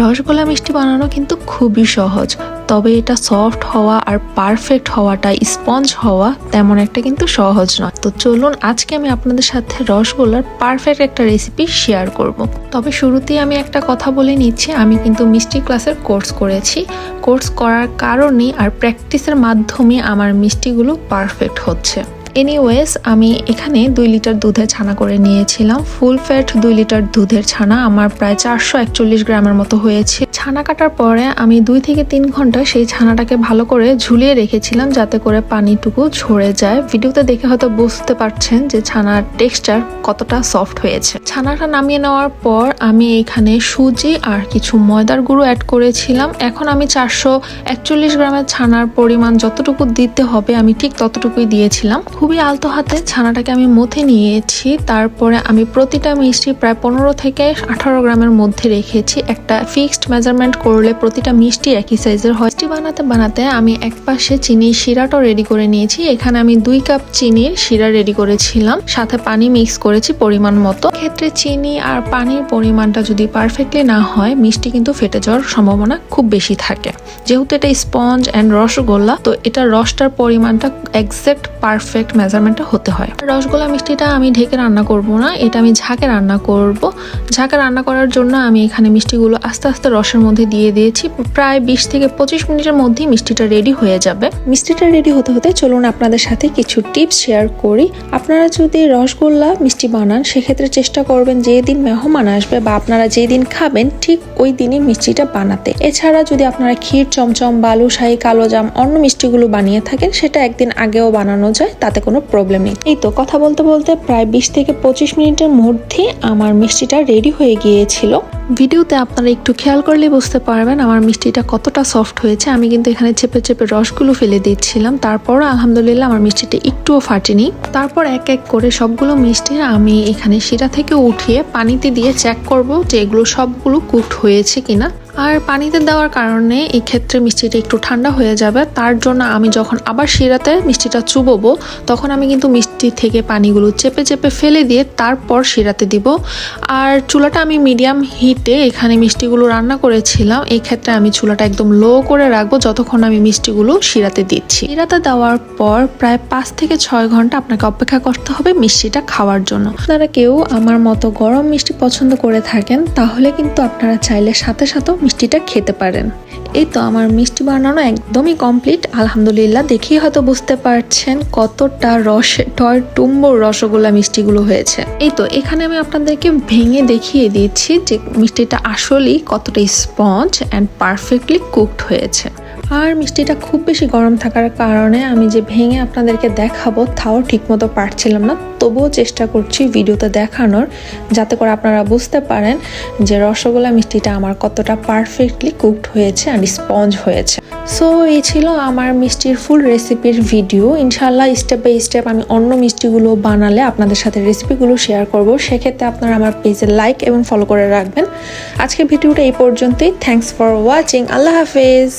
রসগোল্লা মিষ্টি বানানো কিন্তু খুবই সহজ, তবে এটা সফট হওয়া আর পারফেক্ট হওয়াটা, স্পঞ্জ হওয়া তেমন একটা কিন্তু সহজ নয়। তো চলুন আজকে আমি আপনাদের সাথে রসগোল্লার পারফেক্ট একটা রেসিপি শেয়ার করব। তবে শুরুতেই আমি একটা কথা বলে নিচ্ছি, আমি কিন্তু মিষ্টি ক্লাসের কোর্স করেছি। কোর্স করার কারণে আর প্র্যাকটিসের মাধ্যমে আমার মিষ্টিগুলো পারফেক্ট হচ্ছে। এনিওয়েজ, আমি এখানে 2 লিটার দুধের ছানা করে নিয়েছিলাম। ফুল ফ্যাট 2 লিটার দুধের ছানা আমার প্রায় 441 গ্রামের মতো হয়েছে। ছানা কাটার পরে আমি 2 থেকে 3 ঘন্টা সেই ছানাটাকে ভালো করে ঝুলিয়ে রেখেছিলাম, যাতে করে পানিটুকু ঝরে যায়। ভিডিওতে দেখে হয়তো বুঝতে পারছেন যে ছানার টেক্সচার কতটা সফট হয়েছে। ছানাটা নামিয়ে নেওয়ার পর আমি এখানে সুজি আর কিছু ময়দার গুঁড়ো অ্যাড করেছিলাম। এখন আমি 441 গ্রামের ছানার পরিমাণ যতটুকু দিতে হবে আমি ঠিক ততটুকুই দিয়েছিলাম। খুবই আলতো হাতে ছানাটাকে আমি মথে নিয়েছি। তারপরে আমি প্রতিটা মিষ্টি প্রায় 15 থেকে 18 গ্রামের মধ্যে রেখেছি। একটা ফিক্সড মেজারমেন্ট করলে প্রতিটা মিষ্টি একই সাইজের হয়। মিষ্টি বানাতে বানাতে আমি একপাশে চিনির শিরাটাও রেডি করে নিয়েছি। এখানে আমি 2 কাপ চিনির শিরা রেডি করেছিলাম, সাথে পানি মিক্স করেছি পরিমাণ মতো। ক্ষেত্রে চিনি আর পানির পরিমাণটা যদি পারফেক্টলি না হয়, মিষ্টি কিন্তু ফেটে যাওয়ার সম্ভাবনা খুব বেশি থাকে। যেহেতু এটা স্পঞ্জ অ্যান্ড রসগোল্লা, তো এটা রসটার পরিমাণটা এক্সাক্ট পারফেক্ট মেজারমেন্টটা হতে হয়। রসগোল্লা মিষ্টিটা আমি ঢেকে রান্না করব না, এটা আমি ঝাঁকে রান্না করব। ঝাঁকে রান্না করার জন্য আমি এখানে মিষ্টিগুলো আস্তে আস্তে রসের মধ্যে দিয়ে দিয়েছি। প্রায় 20 থেকে 25 মিনিটের মধ্যেই মিষ্টিটা রেডি হয়ে যাবে। মিষ্টিটা রেডি হতে হতে চলুন আপনাদের সাথে কিছু টিপস শেয়ার করি। আপনারা যদি রসগোল্লা মিষ্টি বানান, সেক্ষেত্রে চেষ্টা করবেন যেদিন মেহমান আসবে বা আপনারা যেদিন খাবেন ঠিক ওই দিনই মিষ্টিটা বানাতে। এছাড়া যদি আপনারা ক্ষীর, চমচম, বালুশাহী, কালোজাম অন্য মিষ্টিগুলো বানিয়ে থাকেন, সেটা একদিন আগেও বানানো যায়, তাতে কোনো প্রবলেম নেই। এই তো কথা বলতে বলতে প্রায় 20 থেকে 25 মিনিটের মধ্যে আমার মিষ্টিটা রেডি হয়ে গিয়েছিল। ভিডিওতে আপনারা একটু খেয়াল করলে বুঝতে পারবেন আমার মিষ্টিটা কতটা সফট হয়েছে। আমি কিন্তু এখানে চেপে চেপে রসগুলো ফেলে দিচ্ছিলাম, তারপর আলহামদুলিল্লাহ আমার মিষ্টিটা একটুও ফাটেনি। তারপর এক এক করে সবগুলো মিষ্টি আমি এখানে শিরা থেকে উঠিয়ে পানিতে দিয়ে চেক করব যে এগুলো সবগুলো কুকড হয়েছে কিনা। আর পানিতে দেওয়ার কারণে এই ক্ষেত্রে মিষ্টিটা একটু ঠান্ডা হয়ে যাবে। তার জন্য আমি যখন আবার শিরাতে মিষ্টিটা চুবোবো, তখন আমি কিন্তু মিষ্টি থেকে পানিগুলো চেপে চেপে ফেলে দিয়ে তারপর শিরাতে দিব। আর চুলাটা আমি মিডিয়াম হিটে এখানে মিষ্টিগুলো রান্না করেছিলাম। এই ক্ষেত্রে আমি চুলাটা একদম লো করে রাখবো যতক্ষণ আমি মিষ্টিগুলো শিরাতে দিচ্ছি। শিরাতে দেওয়ার পর প্রায় 5 থেকে 6 ঘন্টা আপনাকে অপেক্ষা করতে হবে মিষ্টিটা খাওয়ার জন্য। আপনারা কেউ আমার মতো গরম মিষ্টি পছন্দ করে থাকেন, তাহলে কিন্তু আপনারা চাইলে সাথে সাথে মিষ্টিটা খেতে পারেন। এই তো আমার মিষ্টি বানানো একদমই কমপ্লিট। আলহামদুলিল্লাহ, দেখেই হয়তো বুঝতে পারছেন কতটা রসে টয়টুম্বর রসগোল্লা মিষ্টিগুলো হয়েছে। এই তো এখানে আমি আপনাদেরকে ভেঙে দেখিয়ে দিচ্ছি যে মিষ্টিটা আসলেই কতটা স্পঞ্জ অ্যান্ড পারফেক্টলি কুকড হয়েছে। আর মিষ্টিটা খুব বেশি গরম থাকার কারণে আমি যে ভেঙে আপনাদেরকে দেখাবো তাও ঠিকমতো পারছিলাম না, তবুও চেষ্টা করছি ভিডিওতে দেখানোর, যাতে করে আপনারা বুঝতে পারেন যে রসগোল্লা মিষ্টিটা আমার কতটা পারফেক্টলি কুকড হয়েছে আর স্পঞ্জ হয়েছে। সো এই ছিল আমার মিষ্টির ফুল রেসিপির ভিডিও। ইনশাল্লাহ স্টেপ বাই স্টেপ আমি অন্য মিষ্টিগুলো বানালে আপনাদের সাথে রেসিপিগুলো শেয়ার করব। সেক্ষেত্রে আপনারা আমার পেজে লাইক এবং ফলো করে রাখবেন। আজকের ভিডিওটা এই পর্যন্তই। Thanks for watching. আল্লাহ হাফেজ।